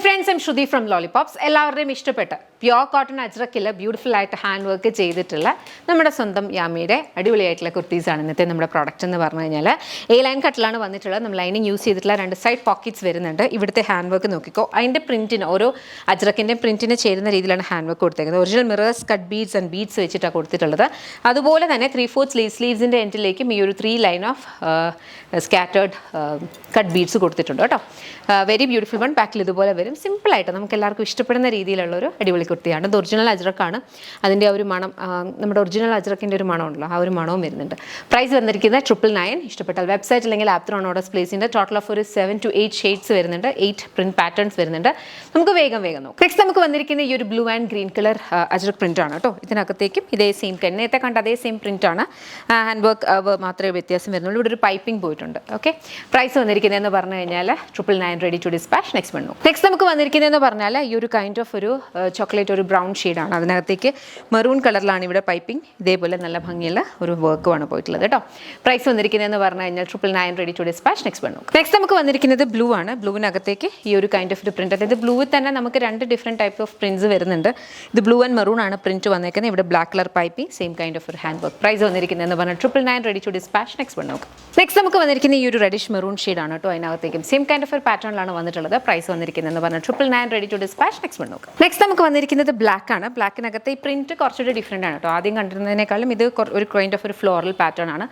friends, I'm Shruti from Lollipops. എല്ലാവരുടെയും ഇഷ്ടപ്പെട്ട pure cotton അജ്രക്കിൽ beautiful ആയിട്ട് ഹാൻഡ് വർക്ക് ചെയ്തിട്ടുള്ള നമ്മുടെ സ്വന്തം യാമിയുടെ അടിപൊളിയായിട്ടുള്ള കുർത്തീസാണ് ഇന്നത്തെ നമ്മുടെ പ്രോഡക്റ്റ് എന്ന് പറഞ്ഞു കഴിഞ്ഞാൽ എ ലൈൻ കട്ടിലാണ് വന്നിട്ടുള്ളത്. നമ്മൾ ലൈനിങ് യൂസ് ചെയ്തിട്ടുള്ള 2 സൈഡ് പോക്കറ്റ്സ് വരുന്നുണ്ട്. ഇവിടുത്തെ ഹാൻഡ് വർക്ക് നോക്കിക്കോ, അതിൻ്റെ പ്രിൻറ്റിന് ഓരോ അജ്രക്കിൻ്റെ പ്രിൻറ്റിന് ചേരുന്ന രീതിയിലാണ് ഹാൻഡ് വർക്ക് കൊടുത്തേക്കുന്നത്. Original mirrors, cut beads and beads വെച്ചിട്ടാണ് കൊടുത്തിട്ടുള്ളത്. അതുപോലെ തന്നെ 3/4 സ്ലീവ്സിൻ്റെ എൻഡിലേക്കും ഈ ഒരു 3 line of scattered cut beads കൊടുത്തിട്ടുണ്ട് കേട്ടോ. Very beautiful one. ബാക്കിൽ ഇതുപോലെ വരും. സിമ്പിളായിട്ട് നമുക്ക് എല്ലാവർക്കും ഇഷ്ടപ്പെടുന്ന രീതിയിലുള്ളൊരു അടിപൊളി കുർത്തിയാണ്. ഇത് ഒറിജിനൽ അജ്രക്കാണ്. അതിൻ്റെ ആ ഒരു മണം, നമ്മുടെ ഒറിജിനൽ അജ്രക്കിൻ്റെ ഒരു മണം ഉണ്ടല്ലോ, ആ ഒരു മണവും വരുന്നുണ്ട്. പ്രൈസ് വന്നിരിക്കുന്നത് 999. ഇഷ്ടപ്പെട്ടാൽ വെബ്സൈറ്റ് അല്ലെങ്കിൽ ആപ്പ് ത്രൂ ഓർഡേഴ്സ് പ്ലേസ് ചെയ്യുന്നുണ്ട്. ടോട്ടൽ ഓഫ് ഒരു 7 to 8 ഷെയ്ഡ്സ് വരുന്നുണ്ട്. 8 പ്രിന്റ് പാറ്റേൺസ് വരുന്നുണ്ട്. നമുക്ക് വേഗം നോക്കാം. നെക്സ്റ്റ് നമുക്ക് വന്നിരിക്കുന്ന ഈ ഒരു blue and green colour ajrak print ആണ് കേട്ടോ. ഇതിനകത്തേക്കും ഇതേ സെയിം നേരത്തെ കണ്ട അതേ സെയിം പ്രിന്റ് ആണ്. ഹാൻഡ് വർക്ക് മാത്രമേ വ്യത്യാസം വരുന്നുള്ളൂ. ഇവിടെ ഒരു പൈപ്പിംഗ് പോയിട്ടുണ്ട്. ഓക്കെ, പ്രൈസ് വന്നിരിക്കുന്നതെന്ന് പറഞ്ഞു കഴിഞ്ഞാൽ 999, റെഡി ടു ഡിസ്പാച്ച്. നെക്സ്റ്റ് നമുക്ക് വന്നിരിക്കുന്നതെന്ന് പറഞ്ഞാൽ ഈ ഒരു കൈൻഡ് ഓഫ് ഒരു ചോക്ലേറ്റ്, ഒരു ബ്രൗൺ ഷെയ്ഡാണ്. അതിനകത്തേക്ക് മെറൂൺ കളറിലാണ് ഇവിടെ പൈപ്പിംഗ്. ഇതേപോലെ നല്ല ഭംഗിയുള്ള ഒരു വർക്കുമാണ് പോയിട്ടുള്ളത് കേട്ടോ. പ്രൈസ് വന്നിരിക്കുന്നതെന്ന് പറഞ്ഞു കഴിഞ്ഞാൽ 999, റെഡി ടു ഡിസ്പാച്ച്. നെക്സ്റ്റ് നമുക്ക് വന്നിരിക്കുന്നത് ബ്ലൂ ആണ്. ബ്ലൂവിനകത്തേക്ക് ഈ ഒരു കൈൻഡ് ഓഫ് ഒരു പ്രിന്റ്. അതായത് ബ്ലൂവിൽ തന്നെ നമുക്ക് 2 ഡിഫറെൻറ്റ് ടൈപ്പ് ഓഫ് പ്രിന്റ്സ് വരുന്നുണ്ട്. ഇത് ബ്ലൂ ആൻഡ് മെറൂൺ ആണ് പ്രിന്റ് വന്നേക്കുന്നത്. ഇവിടെ black colour piping, same kind of ഒരു ഹാൻഡ് വർക്ക്. പ്രൈസ് വന്നിരിക്കുന്നതെന്ന് പറഞ്ഞാൽ 999, റെഡി ടു ഡിസ്പാച്ച്. നെക്സ്റ്റ് നമുക്ക് വന്നിരിക്കുന്ന ഈ ഒരു റെഡിഷ് മെറൂൺ ഷെയ്ഡാണ് കേട്ടോ. അതിനകത്തേക്കും സെയിം കൈൻഡ് ഓഫ് ഒരു പാറ്റേണിലാണ് വന്നിട്ടുള്ളത്. പ്രൈസ് വന്നിരിക്കുന്നതെന്ന് പറഞ്ഞാൽ 999, റെഡി ടു ഡിസ്പാച്ച്. നെക്സ്റ്റ് നമുക്ക് വന്നിരിക്കുന്നത് ബ്ലാക്ക് ആണ്. ബ്ലാക്കിനകത്ത് ഈ പ്രിന്റ് കുറച്ചുകൂടി ഡിഫറെൻ്റ് ആണ് കേട്ടോ. ആദ്യം കണ്ടിരുന്നതിനേക്കാളും ഇത് ഒരു കൈൻഡ് ഓഫ് ഒരു ഫ്ലോറൽ പാറ്റേൺ ആണ്.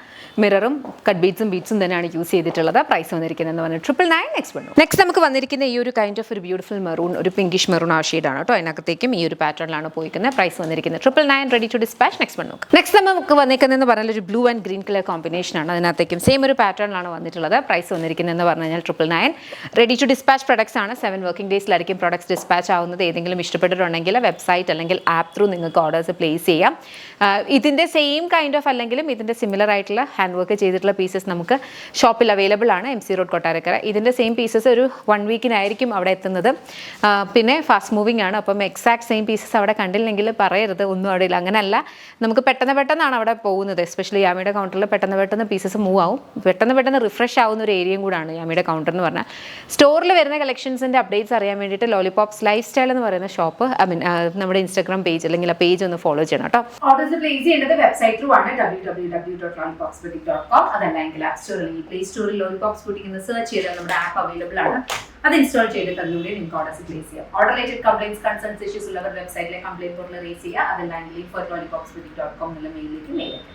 മിററും കട്ട് ബീഡ്സും തന്നെയാണ് യൂസ് ചെയ്തിട്ടുള്ളത്. പ്രൈസ് വന്നിരിക്കുന്നതെന്ന് പറഞ്ഞാൽ 999. നെക്സ്റ്റ് നമുക്ക് വന്നിരിക്കുന്ന ഈ ഒരു കൈൻഡ് ഓഫ് ഒരു ബ്യൂട്ടിഫുൾ മെറൂൺ, ഒരു പിങ്കിഷ് മെറൂൺ ആ ഷെയ്ഡാണ് കേട്ടോ. അതിനകത്തേക്കും ഈ ഒരു പാറ്റേണിലാണ് പോയിരിക്കുന്നത്. പ്രൈസ് വന്നിരിക്കുന്നത് 999, റെഡി ടു ഡിസ്പാച്ച്. നെക്സ്റ്റ് നമുക്ക് വന്നിരിക്കുന്നതെന്ന് പറഞ്ഞാൽ ഒരു blue and green colour combination ആണ്. അതിനകത്തേക്കും സെയിം ഒരു പാറ്റേണിലാണ് വന്നിട്ടുള്ളത്. പ്രൈസ് വന്നിരിക്കുന്നതെന്ന് പറഞ്ഞു കഴിഞ്ഞാൽ 999, റെഡി ടു ഡിസ്പാച്ച് പ്രൊഡക്ട്സ് ആണ്. 7 വർക്കിംഗ് ഡേയ്സിലായിരിക്കും പ്രൊഡക്ട്സ് ഡിസ്പാച്ച് ആവുന്നത്. ഏതെങ്കിലും ഇഷ്ടപ്പെട്ടിട്ടുണ്ടെങ്കിൽ വെബ്സൈറ്റ് അല്ലെങ്കിൽ ആപ്പ് ത്രൂ നിങ്ങൾക്ക് ഓർഡേഴ്സ് പ്ലേസ് ചെയ്യാം. ഇതിൻ്റെ സെയിം കൈൻഡ് ഓഫ് അല്ലെങ്കിലും ഇതിൻ്റെ സിമിലർ ആയിട്ടുള്ള ഹാൻഡ് വർക്ക് ചെയ്തിട്ടുള്ള പീസസ് നമുക്ക് ഷോപ്പിൽ അവൈലബിൾ ആണ്. MC road Kottarakkara. ഇതിൻ്റെ സെയിം പീസസ് ഒരു 1 വീക്കിനായിരിക്കും അവിടെ എത്തുന്നത്. പിന്നെ ഫാസ്റ്റ് മൂവിങ് ആണ്. അപ്പം എക്സാക്ട് സെയിം പീസസ് അവിടെ കണ്ടില്ലെങ്കിൽ പറയരുത്, ഒന്നും അവിടെ ഇല്ല. അങ്ങനെയല്ല, നമുക്ക് പെട്ടെന്ന് അവിടെ പോകുന്നത്. എസ്പെഷ്യലി യാമിയുടെ കൗണ്ടറിൽ പെട്ടെന്ന് പീസസ് മൂവ് ആവും. പെട്ടെന്ന് റിഫ്രഷ് ആവുന്ന ഒരു ഏരിയയും കൂടാണ് യാമിയുടെ കൗണ്ടർ എന്ന് പറഞ്ഞാൽ. സ്റ്റോറിൽ വരുന്ന കളക്ഷൻസിൻ്റെ അപ്ഡേറ്റ്സ് അറിയാൻ വേണ്ടിയിട്ട് ലോലിപോപ്സ് ലൈഫ് സ്റ്റൈൽ എന്ന് പറയുന്ന ഷോപ്പ്, നമ്മുടെ ഇൻസ്റ്റാഗ്രാം പേജ് അല്ലെങ്കിൽ ആ പേജ് ഒന്ന് ഫോളോ ചെയ്യണം കേട്ടോ. ഓർഡേഴ്സ് പ്ലേസ് ചെയ്യേണ്ടത് വെബ്സൈറ്റ് ത്രൂ ആണ്, www.lollipopsboutique.com. അതല്ലെങ്കിൽ ആപ്പ് സ്റ്റോറിൽ അല്ലെങ്കിൽ പ്ലേ സ്റ്റോറിൽ ലോലിപോപ്സ് ബുട്ടീക്ക് എന്ന് സെർച്ച് ചെയ്താൽ നമ്മുടെ ആപ്പ് അവൈലബിൾ ആണ്. അത് ഇൻസ്റ്റാൾ ചെയ്തിട്ട് അതിലൂടെ നിങ്ങൾക്ക് ഓർഡേഴ്സ് പ്ലേസ് ചെയ്യാം. Order related complaints, concerns, issues ഉള്ളവർ വെബ്സൈറ്റിലെ കംപ്ലൈന്റ് പോർട്ടൽ റേസ് ചെയ്യുക. അതല്ലെങ്കിൽ info@lollipopsboutique.com എന്നുള്ള മെയിലിലേക്ക് മെയിൽ അയക്കാം.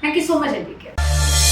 Thank you so much.